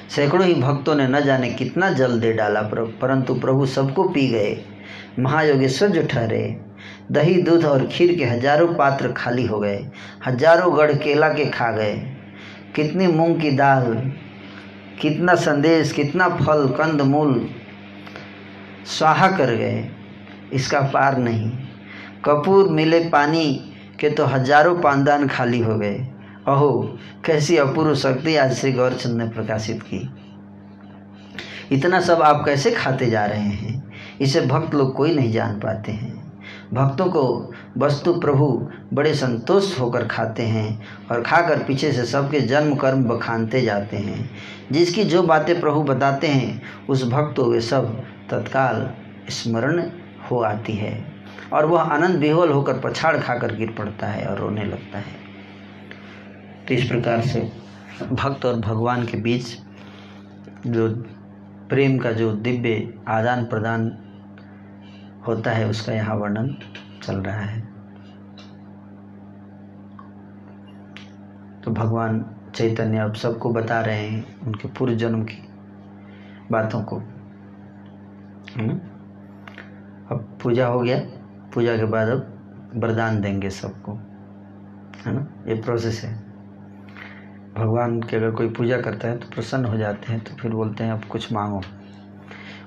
सैकड़ों ही भक्तों ने न जाने कितना जल दे डाला, परंतु प्रभु सबको पी गए। महायोगेश्वर जो ठहरे, दही दूध और खीर के हजारों पात्र खाली हो गए, हजारों गढ़ केला के खा गए, कितनी मूंग की दाल, कितना संदेश, कितना फल कंद मूल स्वाहा कर गए, इसका पार नहीं। कपूर मिले पानी के तो हजारों पानदान खाली हो गए। अहो कैसी अपूर्व शक्ति आज श्री गौरचंद ने प्रकाशित की। इतना सब आप कैसे खाते जा रहे हैं, इसे भक्त लोग कोई नहीं जान पाते हैं। भक्तों को वस्तु प्रभु बड़े संतुष्ट होकर खाते हैं और खाकर पीछे से सबके जन्म कर्म बखानते जाते हैं। जिसकी जो बातें प्रभु बताते हैं उस भक्त को वे सब तत्काल स्मरण हो आती है और वह आनंद विह्वल होकर पछाड़ खाकर गिर पड़ता है और रोने लगता है। तो इस प्रकार से भक्त और भगवान के बीच जो प्रेम का जो दिव्य आदान प्रदान होता है उसका यहाँ वर्णन चल रहा है। तो भगवान चैतन्य अब सबको बता रहे हैं उनके पूर्व जन्म की बातों को। अब पूजा हो गया, पूजा के बाद अब वरदान देंगे सबको, है ना। ये प्रोसेस है। भगवान की अगर कोई पूजा करता है तो प्रसन्न हो जाते हैं, तो फिर बोलते हैं अब कुछ मांगो।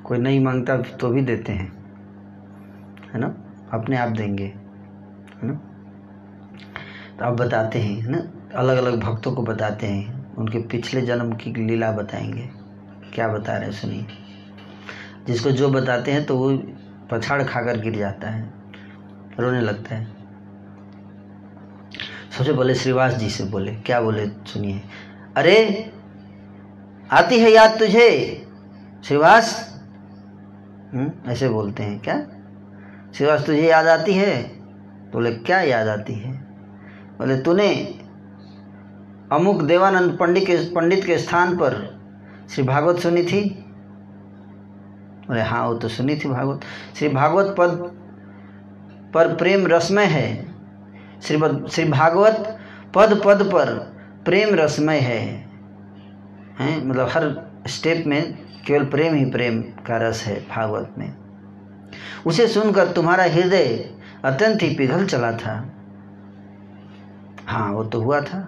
कोई नहीं मांगता तो भी देते हैं, है ना, अपने आप देंगे, है ना। तो अब बताते हैं, है ना, अलग अलग भक्तों को बताते हैं, उनके पिछले जन्म की लीला बताएंगे। क्या बता रहे हैं सुनिए। जिसको जो बताते हैं तो वो पछाड़ खाकर गिर जाता है, रोने लगता है। सबसे पहले श्रीवास जी से बोले, क्या बोले सुनिए। अरे आती है याद तुझे श्रीवास? ऐसे बोलते हैं। क्या श्रीवास तुझे याद आती है? बोले क्या याद आती है? बोले तूने अमुक देवानंद पंडित के स्थान पर श्री भागवत सुनी थी? बोले हाँ वो तो सुनी थी भागवत। श्री भागवत पद पर प्रेम रसमय है। श्री भागवत पद पद पर प्रेम रसमय है, मतलब हर स्टेप में केवल प्रेम ही प्रेम का रस है भागवत में। उसे सुनकर तुम्हारा हृदय अत्यंत ही पिघल चला था। हाँ वो तो हुआ था।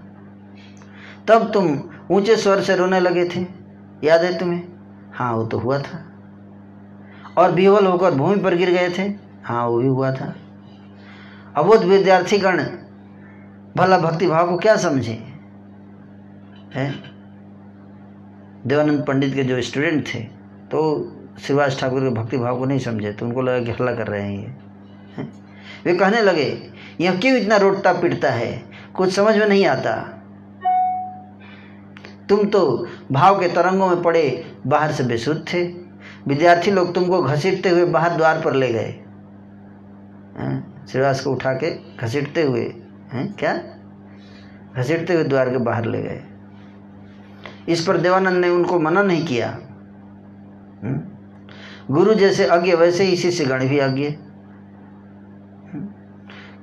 तब तुम ऊंचे स्वर से रोने लगे थे, याद है तुम्हें? हाँ वो तो हुआ था। और विह्वल होकर भूमि पर गिर गए थे। हाँ वो भी हुआ था। अबोध विद्यार्थीगण भला भक्ति भाव को क्या समझे है? देवानंद पंडित के जो स्टूडेंट थे तो श्रीवास ठाकुर के भक्ति भाव को नहीं समझे, तो उनको लगा कि हल्ला कर रहे हैं ये, है? वे कहने लगे यह क्यों इतना रोटता पिटता है, कुछ समझ में नहीं आता। तुम तो भाव के तरंगों में पड़े बाहर से बेसुध थे। विद्यार्थी लोग तुमको घसीटते हुए बाहर द्वार पर ले गए। श्रीवास को उठा के घसीटते हुए, हैं क्या, घसीटते हुए द्वार के बाहर ले गए। इस पर देवानंद ने उनको मना नहीं किया। गुरु जैसे अज्ञ वैसे ही शिष्यगण भी अज्ञ,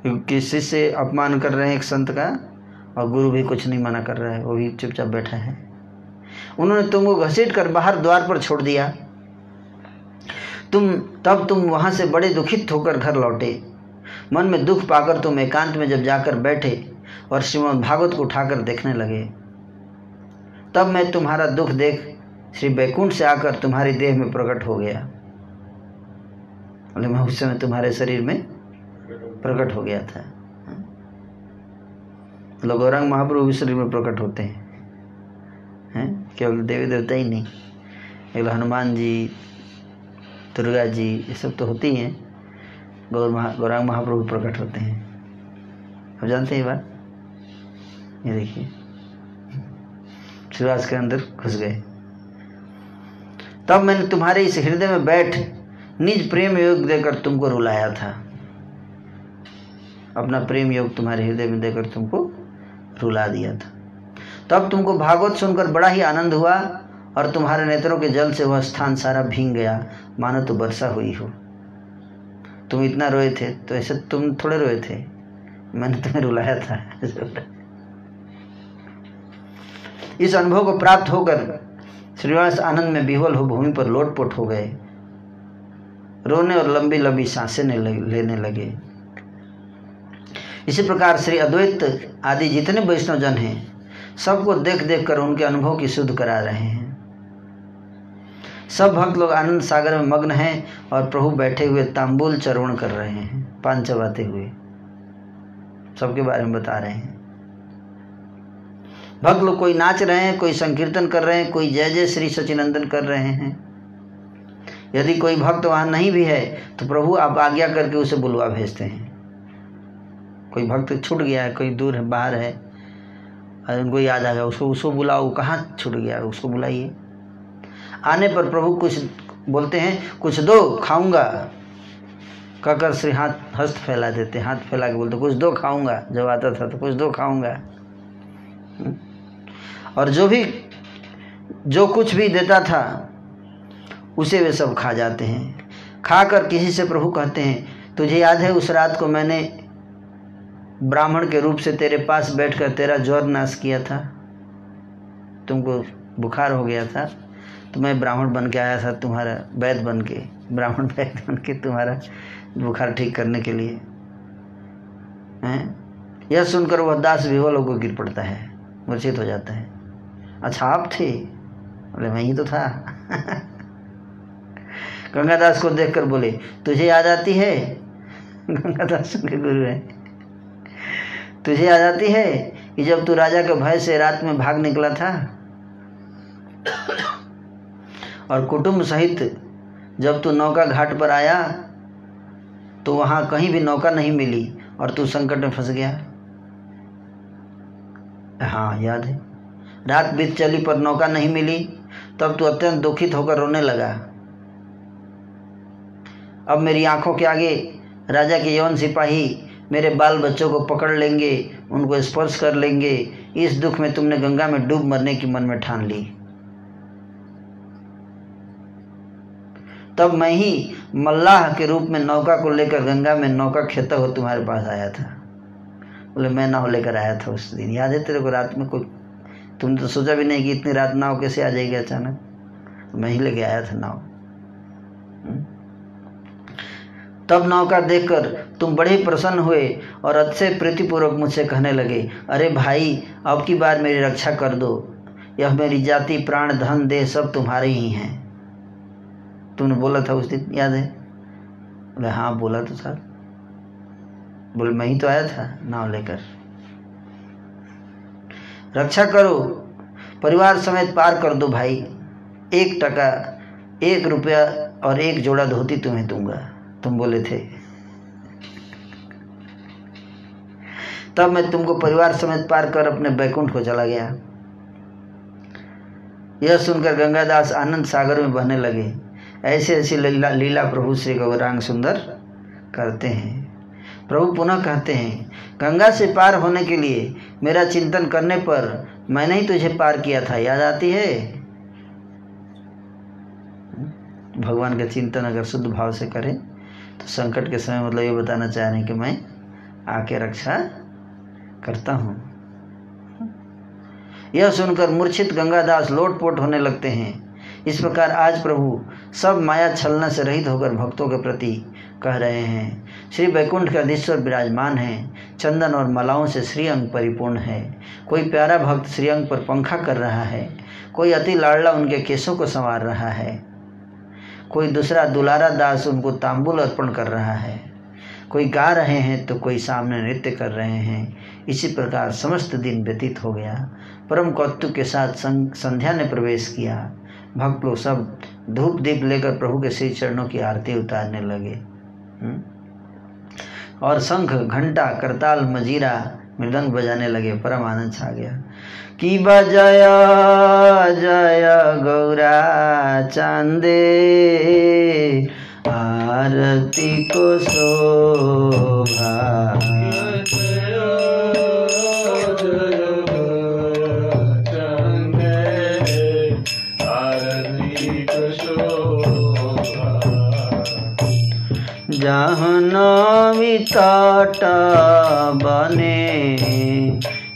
क्योंकि शिष्य अपमान कर रहे हैं एक संत का और गुरु भी कुछ नहीं मना कर रहा है, वो भी चुपचाप बैठा है। उन्होंने तुमको घसीट कर बाहर द्वार पर छोड़ दिया। तब तुम वहां से बड़े दुखित होकर घर लौटे। मन में दुख पाकर तुम एकांत में जब जाकर बैठे और श्रीमद् भागवत को उठाकर देखने लगे, तब मैं तुम्हारा दुख देख श्री वैकुंठ से आकर तुम्हारी देह में प्रकट हो गया। बोले मैं उस समय तुम्हारे शरीर में प्रकट हो गया था। लोग गौरांग महाप्रभु भी शरीर में प्रकट होते हैं, केवल देवी देवता ही नहीं, केवल हनुमान जी, दुर्गा जी, ये सब तो होती हैं। गौरांग महाप्रभु प्रकट होते हैं। आप जानते हैं ये बात? ये देखिए श्रीवास के अंदर घुस गए। तब मैंने तुम्हारे इस हृदय में बैठ निज प्रेम योग देकर तुमको रुलाया था। अपना प्रेम योग तुम्हारे हृदय में देकर तुमको रुला दिया था। तब तुमको भागवत सुनकर बड़ा ही आनंद हुआ और तुम्हारे नेत्रों के जल से वह स्थान सारा भींग गया, मानो तो वर्षा हुई हो। तुम इतना रोए थे तो ऐसे तुम थोड़े रोए थे, मैंने तुम्हें रुलाया था। इस अनुभव को प्राप्त होकर श्रीनिवास आनंद में विह्वल हो भूमि पर लोटपोट हो गए, रोने और लंबी लंबी सांसें लेने लगे। इसी प्रकार श्री अद्वैत आदि जितने वैष्णव जन हैं सबको देख देख कर उनके अनुभव की शुद्ध करा रहे हैं। सब भक्त लोग आनंद सागर में मग्न हैं और प्रभु बैठे हुए तांबूल चर्वण कर रहे हैं, पान चबाते हुए सबके बारे में बता रहे हैं। भक्त लोग कोई नाच रहे हैं, कोई संकीर्तन कर रहे हैं, कोई जय जय श्री सचिनंदन कर रहे हैं। यदि कोई भक्त वहाँ नहीं भी है तो प्रभु आप आज्ञा करके उसे बुलवा भेजते हैं। कोई भक्त छूट गया है, कोई दूर है, बाहर है, और उनको याद आ गया, उसको बुलाओ, कहाँ छूट गया, उसको बुलाइए। आने पर प्रभु कुछ बोलते हैं, कुछ दो खाऊंगा, कहकर श्री हस्त फैला देते, हाथ फैला के बोलते कुछ दो खाऊंगा। जब आता था तो कुछ दो खाऊंगा। और जो कुछ भी देता था उसे वे सब खा जाते हैं। खाकर किसी से प्रभु कहते हैं, तुझे याद है उस रात को मैंने ब्राह्मण के रूप से तेरे पास बैठकर तेरा ज्वर नाश किया था, तुमको बुखार हो गया था तो मैं ब्राह्मण बन के आया था, तुम्हारा वैद्य बन के, ब्राह्मण वैद्य बन के तुम्हारा बुखार ठीक करने के लिए हैं। यह सुनकर वह दास विह्वल होकर गिर पड़ता है, मूर्छित हो जाता है। अच्छा आप थे? बोले मैं ही तो था। गंगादास को देखकर बोले, तुझे याद आती है? गंगादास के गुरु है। तुझे याद आती है कि जब तू राजा के भय से रात में भाग निकला था और कुटुंब सहित जब तू नौका घाट पर आया तो वहां कहीं भी नौका नहीं मिली और तू संकट में फंस गया? हाँ याद है। रात बीत चली पर नौका नहीं मिली, तब तू अत्यंत दुखित होकर रोने लगा। अब मेरी आंखों के आगे राजा के यौन सिपाही मेरे बाल बच्चों को पकड़ लेंगे, उनको स्पर्श कर लेंगे। इस दुख में तुमने गंगा में डूब मरने की मन में ठान ली। तब मैं ही मल्लाह के रूप में नौका को लेकर गंगा में नौका खेता हो तुम्हारे पास आया था। बोले मैं नाव लेकर आया था उस दिन, याद है तेरे को? रात में कोई, तुम तो सोचा भी नहीं कि इतनी रात नाव कैसे आ जाएगी अचानक, मैं ही लेके आया था नाव। तब नौका देखकर तुम बड़े ही प्रसन्न हुए और अतिशय प्रीतिपूर्वक मुझसे कहने लगे, अरे भाई अब की बार मेरी रक्षा कर दो, यह मेरी जाति प्राण धन देह सब तुम्हारे ही हैं। तुमने बोला था उस दिन, याद है? बोले हाँ बोला तो था। बोले मैं ही तो आया था नाव लेकर। रक्षा करो, परिवार समेत पार कर दो भाई, 1 टका 1 रुपया और 1 जोड़ा धोती तुम्हें दूंगा, तुम बोले थे। तब मैं तुमको परिवार समेत पार कर अपने बैकुंठ को चला गया। यह सुनकर गंगादास आनंद सागर में बहने लगे। ऐसी ऐसी लीला प्रभु श्री गौरांग सुंदर करते हैं। प्रभु पुनः कहते हैं, गंगा से पार होने के लिए मेरा चिंतन करने पर मैंने ही तुझे पार किया था, याद आती है? भगवान का चिंतन अगर शुद्ध भाव से करें तो संकट के समय मतलब ये बताना चाह रहे हैं कि मैं आके रक्षा करता हूँ। यह सुनकर मूर्छित गंगादास लोटपोट होने लगते हैं। इस प्रकार आज प्रभु सब माया छलना से रहित होकर भक्तों के प्रति कह रहे हैं। श्री वैकुंठ के अधीश्वर विराजमान हैं, चंदन और मालाओं से श्रीअंग परिपूर्ण है। कोई प्यारा भक्त श्रीअंग पर पंखा कर रहा है, कोई अति लाडला उनके केसों को संवार रहा है, कोई दूसरा दुलारा दास उनको तांबूल अर्पण कर रहा है, कोई गा रहे हैं तो कोई सामने नृत्य कर रहे हैं। इसी प्रकार समस्त दिन व्यतीत हो गया। परम कौतुक के साथ संध्या ने प्रवेश किया। भक्त लोग सब धूप दीप लेकर प्रभु के श्री चरणों की आरती उतारने लगे और शंख घंटा करताल मजीरा मृदंग बजाने लगे। परम आनंद छा गया। कि बजया जय गौरा चांदे आ आरती को शोभा जाह्नवी तट बने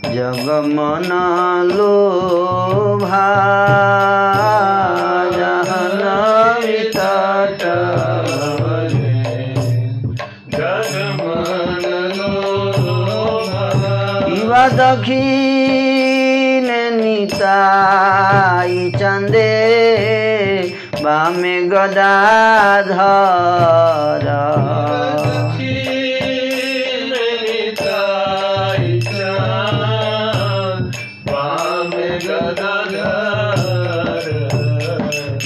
जगमन लोभा जाह्नवी तट इवा दक्षिण निताई चंदे बामे गदाधर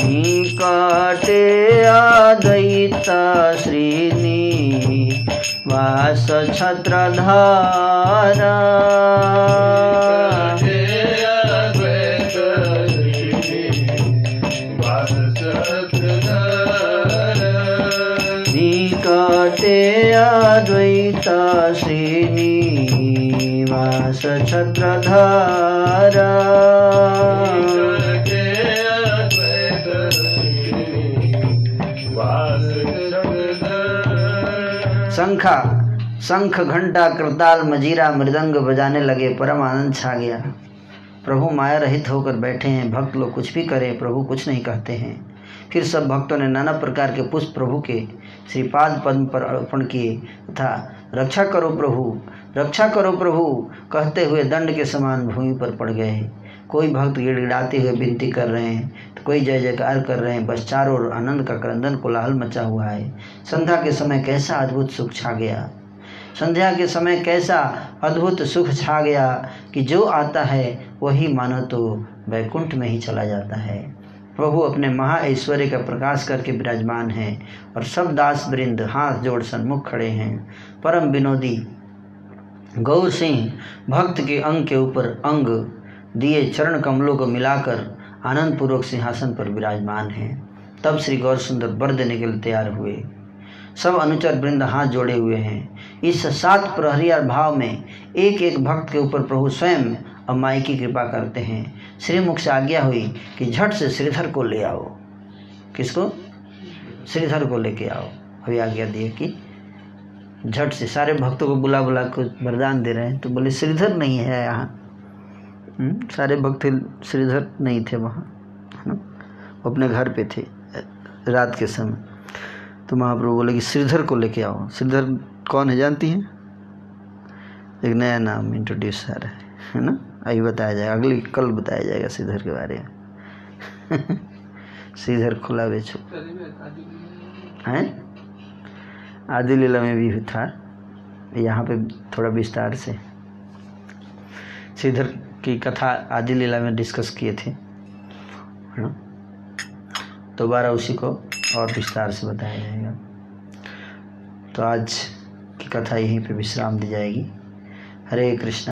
निकटे अद्वैत श्रीनिवास छत्रधर निकटे अद्वैत श्रीनिवास छत्रधर शंख घंटा करताल मजीरा मृदंग बजाने लगे। परम आनंद छा गया। प्रभु माया रहित होकर बैठे हैं। भक्त लोग कुछ भी करें, प्रभु कुछ नहीं कहते हैं। फिर सब भक्तों ने नाना प्रकार के पुष्प प्रभु के श्रीपाद पद्म पर अर्पण किए तथा रक्षा करो प्रभु, रक्षा करो प्रभु कहते हुए दंड के समान भूमि पर पड़ गए। कोई भक्त गिड़गिड़ाते हुए विनती कर रहे हैं तो कोई जय जयकार कर रहे हैं। बस चारों ओर आनंद का क्रंदन कोलाहल मचा हुआ है। संध्या के समय कैसा अद्भुत सुख छा गया। संध्या के समय कैसा अद्भुत सुख छा गया कि जो आता है वही मानो तो वैकुंठ में ही चला जाता है। प्रभु अपने महा ऐश्वर्य का प्रकाश करके विराजमान हैं और सब दास वृंद हाथ जोड़ सन्मुख खड़े हैं। परम विनोदी गौर सिंह भक्त के अंग के ऊपर अंग दिए चरण कमलों को मिलाकर आनंद पूर्वक सिंहासन पर विराजमान हैं। तब श्री गौर सुंदर वर देने के लिए तैयार हुए। सब अनुचर वृंद हाथ जोड़े हुए हैं। इस 7 प्रहरिया भाव में एक एक भक्त के ऊपर प्रभु स्वयं अम्माई की कृपा करते हैं। श्रीमुख से आज्ञा हुई कि झट से श्रीधर को ले आओ। किसको? श्रीधर को लेके आओ। अभी आज्ञा दिए कि झट से सारे भक्तों को बुला बुला कर वरदान दे रहे हैं। तो बोले श्रीधर नहीं है यहाँ। सारे भक्त श्रीधर नहीं थे वहाँ, है ना, अपने घर पे थे रात के समय। तो महाप्रभु बोले कि श्रीधर को लेके आओ। श्रीधर कौन है जानती हैं? एक नया नाम इंट्रोड्यूस आ रहा है ना, अभी बताया जाएगा, अगली कल बताया जाएगा श्रीधर के बारे में। श्रीधर खुला बेचो हैं, आदि लीला में भी था। यहाँ पे थोड़ा विस्तार से श्रीधर की कथा आदि लीला में डिस्कस किए थे, है ना। दोबारा उसी को और विस्तार से बताया जाएगा। तो आज की कथा यहीं पे विश्राम दी जाएगी। हरे कृष्ण।